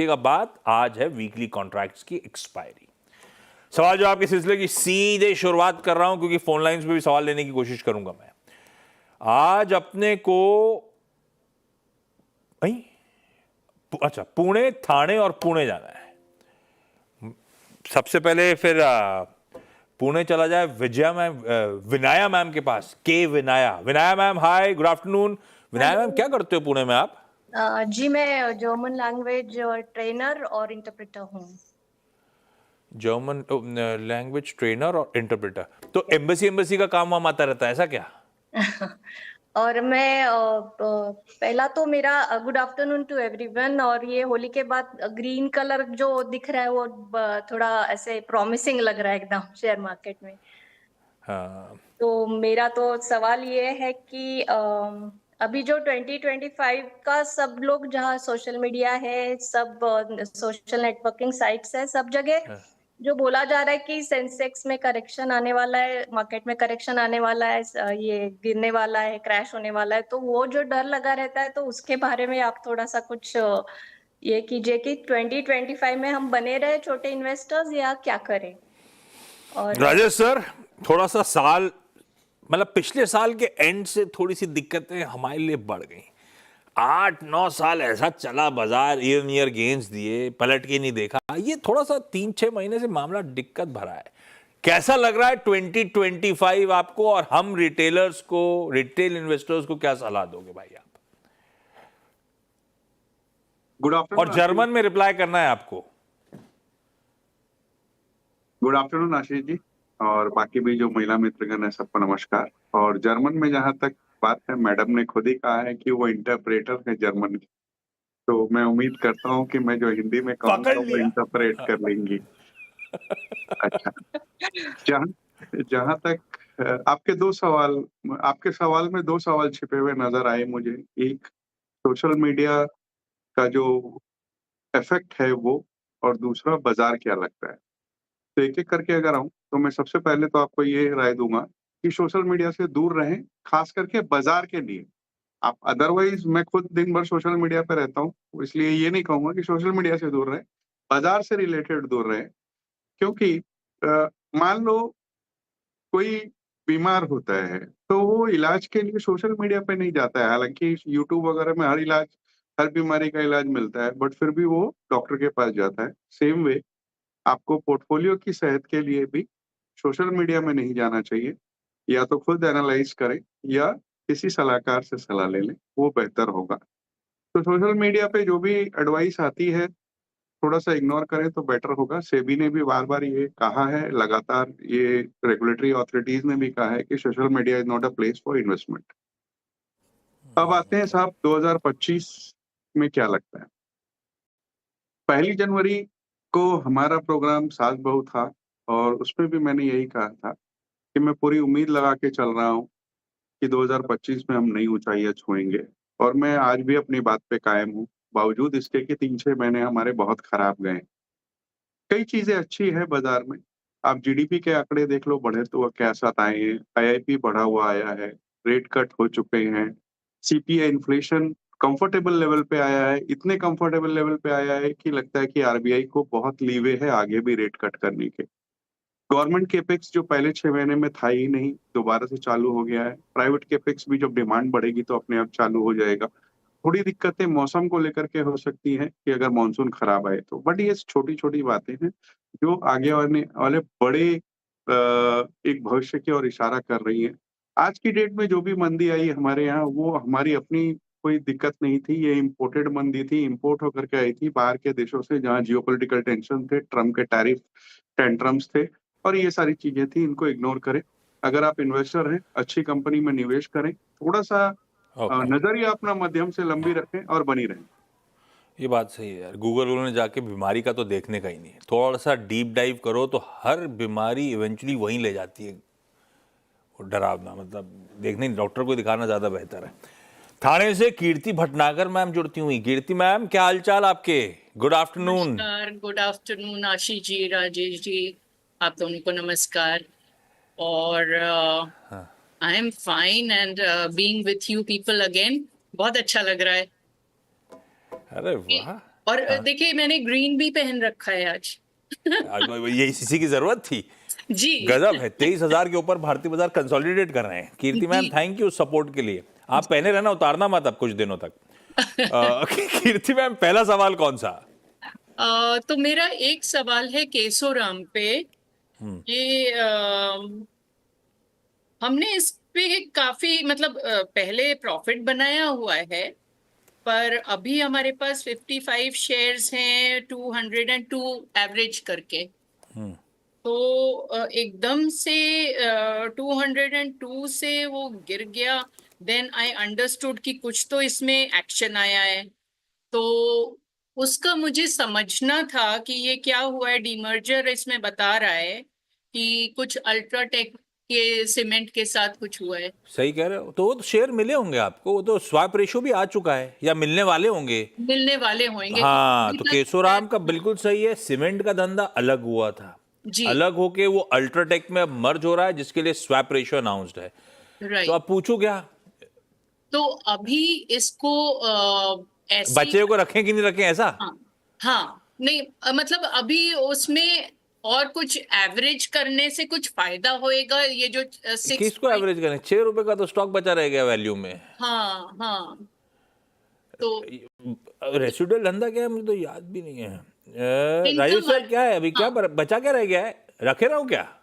का बाद आज है वीकली कॉन्ट्रैक्ट्स की एक्सपायरी। सवाल जवाब के सिलसिले की सीधे शुरुआत कर रहा हूं, क्योंकि फोन लाइंस पे भी सवाल लेने की कोशिश करूंगा मैं। आज अपने को अच्छा, पुणे, थाने और पुणे जाना है। सबसे पहले फिर पुणे चला जाए विनाया मैम के पास। विनाया मैम, हाय, गुड आफ्टरनून। विनाया मैम, क्या करते हो पुणे में आप? जी मैं जर्मन लैंग्वेज ट्रेनर और इंटरप्रेटर हूँ। जर्मन लैंग्वेज ट्रेनर और इंटरप्रेटर, तो एम्बेसी का काम वाम आता रहता है, ऐसा क्या? और मैं पहला तो मेरा गुड आफ्टरनून टू एवरीवन। और ये होली के बाद ग्रीन कलर जो दिख रहा है वो थोड़ा ऐसे प्रॉमिसिंग लग रहा है एकदम शेयर मार्केट में। हाँ। तो मेरा तो सवाल ये है कि अभी जो 2025 का सब लोग जहाँ सोशल मीडिया है, सब सोशल नेटवर्किंग साइट्स है, सब जगह जो बोला जा रहा है कि सेंसेक्स में करेक्शन आने वाला है, मार्केट में करेक्शन आने वाला है, ये गिरने वाला है, क्रैश होने वाला है, तो वो जो डर लगा रहता है, तो उसके बारे में आप थोड़ा सा कुछ ये कीजिए कि 2025 में हम बने रहे छोटे इन्वेस्टर्स या क्या करें। और राजेश सर, थोड़ा सा साल, मतलब पिछले साल के एंड से थोड़ी सी दिक्कतें हमारे लिए बढ़ गई। 8-9 साल ऐसा चला बाजार, ईयर गेन्स दिए, पलट के नहीं देखा। ये थोड़ा सा 3-6 महीने से मामला दिक्कत भरा है। कैसा लग रहा है 2025 आपको, और हम रिटेलर्स को, रिटेल इन्वेस्टर्स को क्या सलाह दोगे भाई आप? Good afternoon. और जर्मन में रिप्लाई करना है आपको। गुड आफ्टरनून आशीष जी, और बाकी भी जो महिला मित्रगण है सबको नमस्कार। और जर्मन में जहां तक बात है, मैडम ने खुद ही कहा है कि वो इंटरप्रेटर है जर्मन की, तो मैं उम्मीद करता हूं कि मैं जो हिंदी में कहूंगा वो इंटरप्रेट कर लेंगी। अच्छा, जहां जहां तक आपके सवाल में दो सवाल छिपे हुए नजर आए मुझे। एक, सोशल मीडिया का जो इफेक्ट है वो, और दूसरा, बाजार क्या लगता है। तो एक-एक करके अगर आऊँ, तो मैं सबसे पहले तो आपको ये राय दूँगा कि सोशल मीडिया से दूर रहें, खास करके बाज़ार के लिए। आप अदरवाइज़, मैं खुद दिन भर सोशल मीडिया पे रहता हूँ, इसलिए ये नहीं कहूँगा कि सोशल मीडिया से दूर रहें, बाज़ार से रिलेटेड दूर रहें। क्योंकि मान लो कोई बीमार होता है, तो वो इलाज के लिए सोशल मीडिया पे नहीं जाता है। हालाँकि यूट्यूब वगैरह में हर बीमारी का इलाज मिलता है, बट फिर भी वो डॉक्टर के पास जाता है। सेम वे, आपको पोर्टफोलियो की सेहत के लिए भी सोशल मीडिया में नहीं जाना चाहिए। या तो खुद एनालाइज़ करें या किसी सलाहकार से सलाह ले लें, वो बेहतर होगा। तो सोशल मीडिया पे जो भी एडवाइस आती है, थोड़ा-सा इग्नोर करें तो बेटर होगा। सेबी ने भी बार-बार ये कहा है, लगातार ये रेगुलेटरी अथॉरिटीज़ ने भी कहा है कि social media is not a place for investment. अब आते हैं साहब 2025 में क्या लगता है? पहली जनवरी को हमारा प्रोग्राम सास बहू था, और उसमें भी मैंने यही कहा था कि मैं पूरी उम्मीद लगा के चल रहा हूँ कि 2025 में हम नई ऊँचाइयाँ छुएँगे, और मैं आज भी अपनी बात पे कायम हूँ, बावजूद इसके कि 3-6 महीने हमारे बहुत खराब गए। कई चीज़ें अच्छी हैं बाज़ार में। आप जीडीपी के आंकड़े देख लो, बढ़े तो क्या साथ आए हैं, आईआईपी बढ़ा हुआ आया है, रेट कट हो चुके हैं, सीपीआई इन्फ्लेशन कंफर्टेबल लेवल पे आया है, इतने कंफर्टेबल लेवल पे आया है कि लगता है कि आरबीआई को बहुत लीवे है आगे भी रेट कट करने के। गवर्नमेंट कैपेक्स जो पहले 6 महीने में था ही नहीं, दोबारा से चालू हो गया है। प्राइवेट कैपेक्स भी जब डिमांड बढ़ेगी तो अपने आप चालू हो जाएगा। थोड़ी दिक्कतें मौसम को लेकर के हो सकती हैं कि अगर मानसून खराब आए तो, बट ये छोटी-छोटी बातें हैं जो आगे आने वाले बड़े एक भविष्य की ओर इशारा कर रही हैं। आज की डेट में जो भी मंदी आई हमारे यहाँ, वो हमारी अपनी कोई दिक्कत नहीं थी, ये इम्पोर्टेड मंदी थी, इम्पोर्ट होकर के आई थी बाहर के देशों से, जहाँ जियोपॉलिटिकल टेंशन थे, ट्रम्प के टैरिफ टेंट्रम्स थे, और ये सारी चीज़ें थी, इनको इग्नोर करें। अगर आप इन्वेस्टर हैं, अच्छी कंपनी में निवेश करें, थोड़ा-सा नज़रिया अपना मध्यम से लंबी रखें और बनी रहें। ये बात सही है यार, गूगल ने जाके बीमारी का तो देखने का ही नहीं है। थोड़ा सा डीप डाइव करो तो हर बीमारी इवेंचुअली वहीं ले जाती है। वो डरावना, मतलब देखने, डॉक्टर को दिखाना ज़्यादा बेहतर है। थाने से कीर्ति भटनागर मैम जुड़ती हुई। कीर्ति मैम, क्या हालचाल आपके? Good afternoon. नमस्कार, गुड आफ्टरनून आशीष जी, राजेश जी, आप दोनों को नमस्कार। और I am fine and being with you people again, बहुत अच्छा लग रहा है। अरे वाह। और देखिए मैंने ग्रीन भी पहन रखा है आज। ये इसी की जरूरत थी। जी गजब है, 23,000 के ऊपर भारतीय बाजार कंसोलिडेट कर रहे हैं। कीर्ति मैम, जी। थैंक यू सपोर्ट के लिए। आप पहने रहना, उतारना मत अब कुछ दिनों तक। कीर्ति मैम, पहला सवाल कौन सा? तो मेरा एक सवाल है केशोराम पे। ये हमने इस पे काफी मतलब पहले प्रॉफिट बनाया हुआ है, पर अभी हमारे पास 55 शेयर्स हैं 202 एवरेज करके। तो एकदम से 202 से वो गिर गया। देन आई अंडरस्टूड कि कुछ तो इसमें एक्शन आया है, तो उसका मुझे समझना था कि ये क्या हुआ है। डीमर्जर इसमें बता रहा है कि कुछ अल्ट्राटेक के सीमेंट के साथ कुछ हुआ है। सही कह रहे हो। तो वो तो शेयर मिले होंगे आपको, वो तो स्वैप रेशो भी आ चुका है या मिलने वाले होंगे। मिलने वाले होंगे। हाँ, अभी तो तक- केशोराम का बिल्कुल सही है। सीमेंट का धंधा अलग हुआ था, जी अलग होके वो अल्ट्राटेक में अब मर्ज हो रहा है, जिसके लिए स्वैप रेशो अनाउंस्ड है। तो राइट। अब पूछू क्या, तो अभी इसको ऐसे बच्चे को रखें कि नहीं रखें, ऐसा? हाँ हाँ नहीं मतलब अभी उसमें और कुछ एवरेज करने से कुछ फायदा होएगा? ये जो 6 किसको एवरेज करें? 6 रुपए का तो स्टॉक बचा रह गया वैल्यू में। हाँ हाँ। तो रेसिडुअल धंधा क्या है, मुझे तो याद भी नहीं है। इनकम राजेश सर, क्या है अभी, क्या हाँ। बचा क्या रह गया है, रखे रहूं क्या?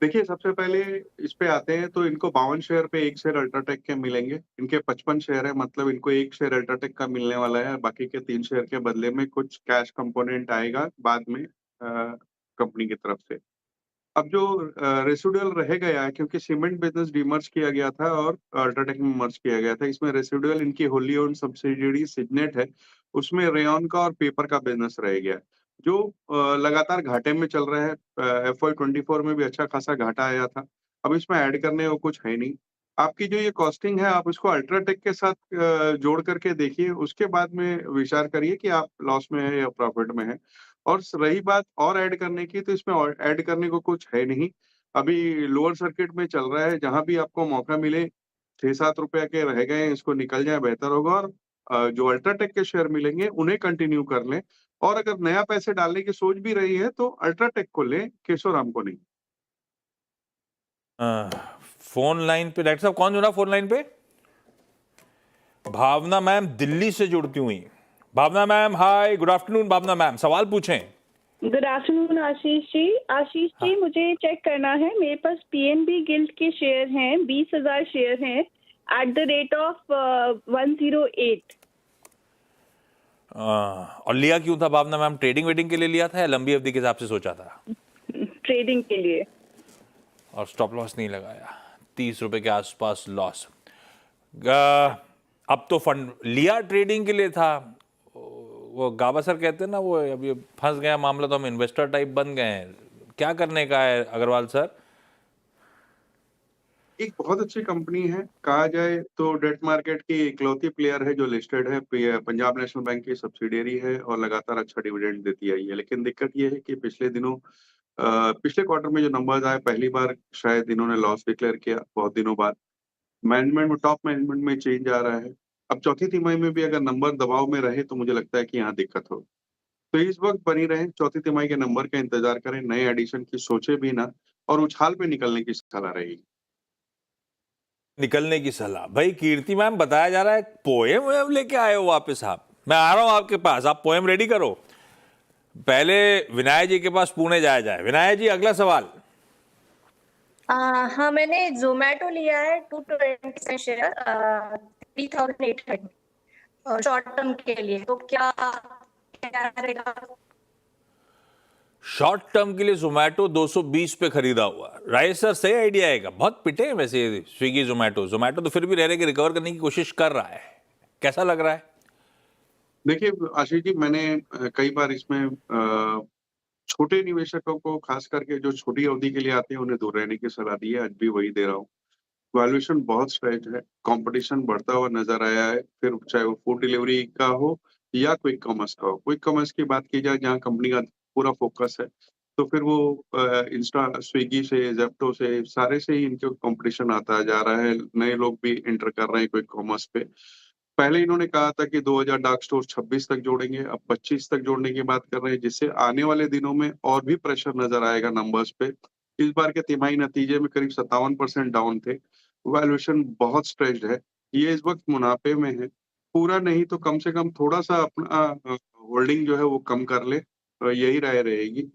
देखिए, सबसे पहले इस पे आते हैं तो इनको 52 शेयर पे 1 शेयर अल्ट्राटेक के मिलेंगे। इनके 55 शेयर है, मतलब इनको 1 शेयर अल्ट्राटेक का मिलने वाला है। बाकी के 3 शेयर के बदले में कुछ कैश कंपोनेंट आएगा बाद में कंपनी की तरफ से। अब जो रेसिडुअल रह गया है, क्योंकि सीमेंट बिजनेस डीमर्ज किया गया था और अल्ट्राटेक में मर्ज किया गया था, इसमें रेसिडुअल इनकी होली ओन्ड सब्सिडियरी सिग्नेट है, उसमें रेयन का और पेपर का बिजनेस रह गया है, जो लगातार घाटे में चल रहा है। FY24 में भी अच्छा खासा घाटा आया था। अब इसमें ऐड करने को कुछ है नहीं। आपकी जो ये कॉस्टिंग है, आप इसको अल्ट्राटेक के साथ जोड़ करके देखिए, उसके बाद में विचार करिए कि आप लॉस में है या प्रॉफिट में है। और रही बात और ऐड करने की, तो इसमें और ऐड करने को कुछ है नहीं। अभी लोअर सर्किट में चल रहा है, जहाँ भी आपको मौका मिले, 6-7 रुपए के रह गए हैं, इसको निकल जाए बेहतर होगा। और जो अल्ट्राटेक के शेयर मिलेंगे उन्हें कंटिन्यू कर लें। और अगर नया पैसे डालने की सोच भी रही है तो अल्ट्राटेक को लें, केशोराम को नहीं। फोन लाइन पे डॉक्टर साहब कौन जुड़ा फोन लाइन पे? भावना मैम दिल्ली से जुड़ती हुई। भावना मैम, हाय, गुड आफ्टरनून। भावना मैम, सवाल पूछें। Good afternoon Ashish ji. आशीष जी, मुझे चेक करना है, मेरे पास पीएनबी गिल्ड के शेयर हैं, 20,000 शेयर हैं एट द रेट ऑफ 108। और लिया क्यों था भावना मैम? ट्रेडिंग वेडिंग के लिए लिया था या लंबी अवधि के हिसाब से सोचा था? ट्रेडिंग के लिए। और स्टॉप लॉस नहीं लगाया, 30 रुपए के आसपास लॉस। अब तो फंड लिया ट्रेडिंग के लिए था, वो गावस्कर कहते हैं ना, वो अभी फंस गया मामला, तो हम इन्वेस्टर टाइप बन गए हैं। क्या करने का है अग्रवाल सर? एक बहुत अच्छी कंपनी है, कहा जाए तो डेट मार्केट की इकलौती प्लेयर है जो लिस्टेड है, पंजाब नेशनल बैंक की सब्सिडियरी है और लगातार अच्छा डिविडेंड देती आई है। लेकिन दिक्कत ये है कि पिछले दिनों पिछले क्वार्टर में जो नंबर्स आए, पहली बार शायद इन्होंने लॉस डिक्लेयर किया बहुत दिनों बाद। मैनेजमेंट में, टॉप मैनेजमेंट में चेंज आ रहा है। अब चौथी तिमाही में भी अगर नंबर दबाव में रहे तो मुझे लगता है कि यहाँ दिक्कत हो। तो इस वक्त बनी रहे, चौथी तिमाही के नंबर का इंतजार करें, नए एडिशन की सोचे भी ना, और उछाल पे निकलने की सलाह रहेगी। निकलने की सलाह? भाई कीर्ति मैम, बताया जा रहा है पोएम वेम लेके आए हो वापस आप। मैं आ रहा हूं आपके पास, आप पोएम रेडी करो। पहले विनायक जी के पास पुणे जाया जाए। विनायक जी, अगला सवाल। हाँ, मैंने जोमेटो लिया है 220 शेयर 3,800 शॉर्ट टर्म के लिए, तो क्या रहेगा? शॉर्ट टर्म के लिए जोमेटो 220 पे खरीदा हुआ। राइट सर, सही आइडिया आएगा। बहुत पिटे हैं वैसे स्विगी जोमेटो। जोमेटो तो फिर भी रह रहे कि रिकवर करने की कोशिश कर रहा है। कैसा लग रहा है? देखिए आशीष जी, मैंने कई बार इसमें छोटे निवेशकों को, खास करके जो छोटी अवधि के लिए आते हैं, उन्हें दूर रहने की सलाह दी है। आज भी वही दे रहा हूँ। वैल्यूएशन बहुत स्ट्रेच है, कंपटीशन बढ़ता हुआ नजर आया है, फिर चाहे वो फूड डिलीवरी का हो या क्विक कॉमर्स का हो। क्विक कॉमर्स की बात की जाए, जहाँ कंपनी का पूरा फोकस है, तो फिर वो इंस्टा, स्विगी से, जेप्टो से, सारे से ही इनके कंपटीशन आता जा रहा है। नए लोग भी एंटर कर रहे हैं क्विक कॉमर्स पे। पहले इन्होंने कहा था कि 2000 डार्क स्टोर 26 तक जोड़ेंगे, अब 25 तक जोड़ने की बात कर रहे हैं, जिससे आने वाले दिनों में और भी प्रेशर नजर आएगा नंबर्स पे। इस बार के तिमाही नतीजे में करीब 57% डाउन थे। वैल्यूएशन बहुत स्ट्रेच्ड है। ये इस वक्त मुनाफे में है। पूरा नहीं तो कम से कम थोड़ा-सा अपना होल्डिंग जो है वो कम कर ले, यही राय रहेगी।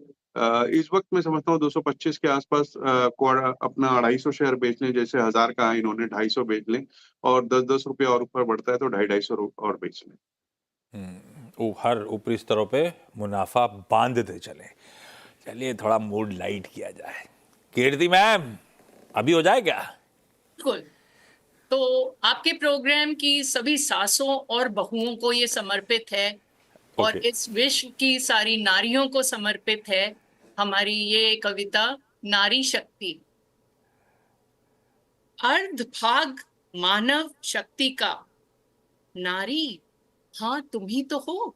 इस वक्त मैं समझता हूँ 225 के आसपास अपना 250 शेयर बेच लें, जैसे 1000 का इन्होंने 250 बेच लें, और 10-10 रुपए और ऊपर बढ़ता है तो 250 और बेच लें। हर ऊपरी स्तरों पे मुनाफा बांधते चले। चलिए थोड़ा मूड लाइट किया जाए। कीर्ति मैम, अभी हो जाए क्या? बिल्कुल। तो आपके प्रोग्राम की सभी सासों और बहुओं को ये समर्पित है, और Okay. इस विश्व की सारी नारियों को समर्पित है हमारी ये कविता नारी शक्ति। अर्धभाग मानव शक्ति का नारी, हाँ तुम ही तो हो।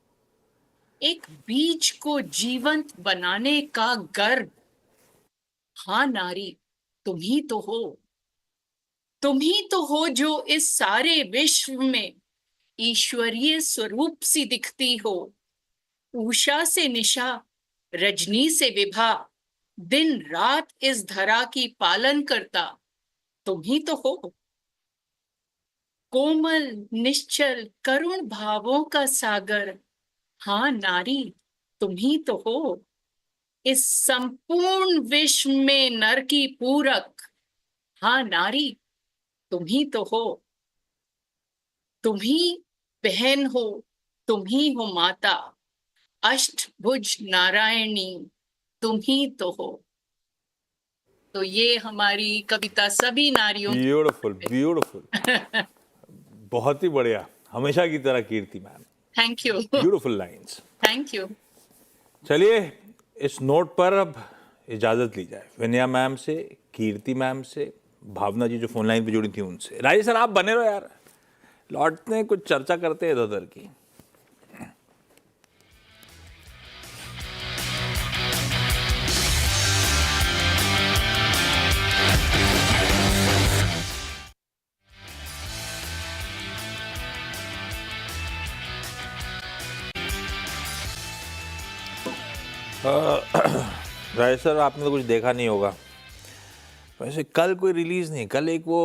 एक बीज को जीवंत बनाने का गर्भ, हाँ नारी तुम ही तो हो। तुम ही तो हो जो इस सारे विश्व में ईश्वरीय स्वरूप सी दिखती हो। उषा से निशा, रजनी से विभा, दिन रात इस धरा की पालन करता तुम ही तो हो। कोमल निश्चल करुण भावों का सागर, हाँ नारी तुम ही तो हो। इस संपूर्ण विश्व में नर की पूरक, हाँ नारी तुम ही तो हो। तुम ही बहन हो, तुम ही हो माता, अष्टभुज नारायणी तुम ही तो हो। तो ये हमारी कविता सभी नारियों ब्यूटीफुल ब्यूटीफुल। बहुत ही बढ़िया, हमेशा की तरह Kirti ma'am. Thank you. Beautiful lines. Thank you. चलिए इस नोट पर अब इजाजत ली जाए विनया मैम से, कीर्ति मैम से, भावना जी जो फोन लाइन पे जुड़ी थी उनसे। राजेश सर आप बने रहो यार, लौटते हैं कुछ चर्चा करते हैं इधर उधर की। राजेश सर आपने तो कुछ देखा नहीं होगा, वैसे कल कोई रिलीज नहीं, कल एक वो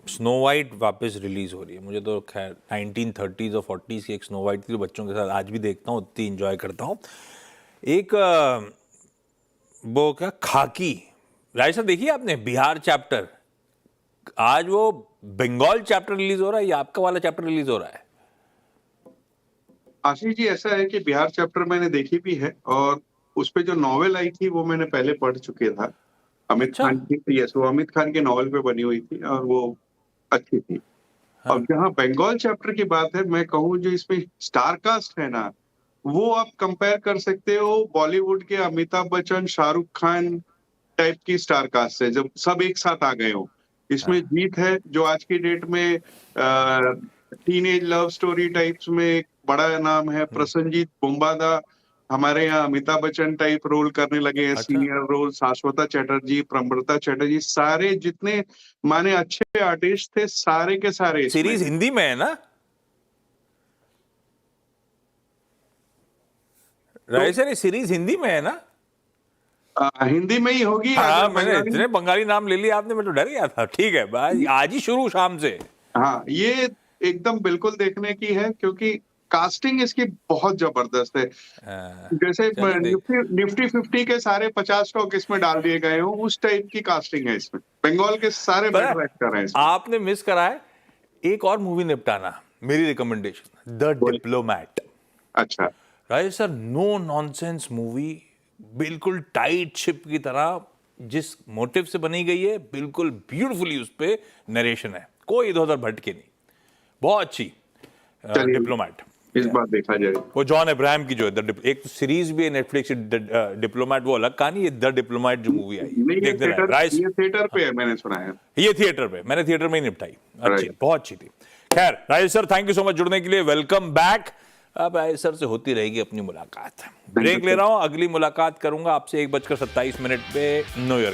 स्नो वाइट वापस रिलीज हो रही है। मुझे तो खैर 1930s और 40s की एक स्नो वाइट थी, बच्चों के साथ आज भी देखता हूँ, उतनी इंजॉय करता हूँ। एक वो क्या खाकी, राजेश सर देखिए आपने बिहार चैप्टर, आज वो बंगाल चैप्टर रिलीज हो रहा है या आपका वाला चैप्टर रिलीज हो रहा है? आशीष जी, ऐसा है कि बिहार चैप्टर मैंने देखी भी है, और उस पे जो नॉवेल आई थी वो मैंने पहले पढ़ चुके था। अमित अच्छा। खान की, यस, वो अमित खान के नॉवेल पे बनी हुई थी और वो अच्छी थी। हाँ। और जहाँ बंगाल चैप्टर की बात है, मैं कहूँ जो इसमें स्टार कास्ट है ना, वो आप कंपेयर कर सकते हो बॉलीवुड के अमिताभ बच्चन, शाहरुख खान टाइप की स्टार कास्ट है, जब सब एक साथ आ गए हो। इसमें जीत है जो आज की डेट में टीनेज लव स्टोरी टाइप्स में एक बड़ा नाम है। प्रसन्नजीत बुम्बादा हमारे यहाँ अमिताभ बच्चन टाइप रोल करने लगे हैं, अच्छा। Senior role. शाश्वता चैटर्जी, प्रमृता चैटर्जी, सारे जितने माने अच्छे आर्टिस्ट थे, सारे के सारे इसमें। सीरीज हिंदी में है ना राजेश सर? ये सीरीज हिंदी में है ना? हिंदी में ही होगी। हाँ, अगर मैंने बंगाली- इतने बंगाली नाम ले लिया आपने, मैं तो डर गया था। ठीक है भाई, आज ही शुरू शाम से। हाँ, ये एकदम बिल्कुल देखने की है, क्योंकि कास्टिंग इसकी बहुत जबरदस्त है। जैसे चलिए निफ्टी 50 के सारे 50 स्टॉक इसमें डाल दिए गए हो, उस टाइप की कास्टिंग है इसमें। बंगाल के सारे पता है, बेटर एक्टर हैं इसमें। आपने मिस करा है एक और मूवी निपटाना, मेरी रिकमेंडेशन, द डिप्लोमैट। अच्छा, Rajesh sir, no nonsense movie, बिल्कुल टाइट शिप की तरह, जिस मोटिव से बनी गई है बिल्कुल ब्यूटीफुली उस पे नरेशन है, कोई इधर उधर भटके नहीं, बहुत अच्छी चलिए। डिप्लोमैट। इस बार देखा जाए। वो जॉन अब्राहम की जो है एक तो सीरीज भी है नेटफ्लिक्स डिप्लोमैट, वो अलग कहानी है। द डिप्लोमैट जो मूवी आई नहीं, देख देना राइस, ये थिएटर पे है, मैंने सुना है। ये थिएटर पे, मैंने थिएटर में ही निपटाई, अच्छी Right. बहुत अच्छी थी। खैर Rajesh sir, thank you so much जुड़ने के लिए, वेलकम बैक। अब राजेश सर से होती रहेगी अपनी मुलाकात। ब्रेक ले रहा हूं, अगली मुलाकात करूंगा आपसे 1:27 पे न्यू ईयर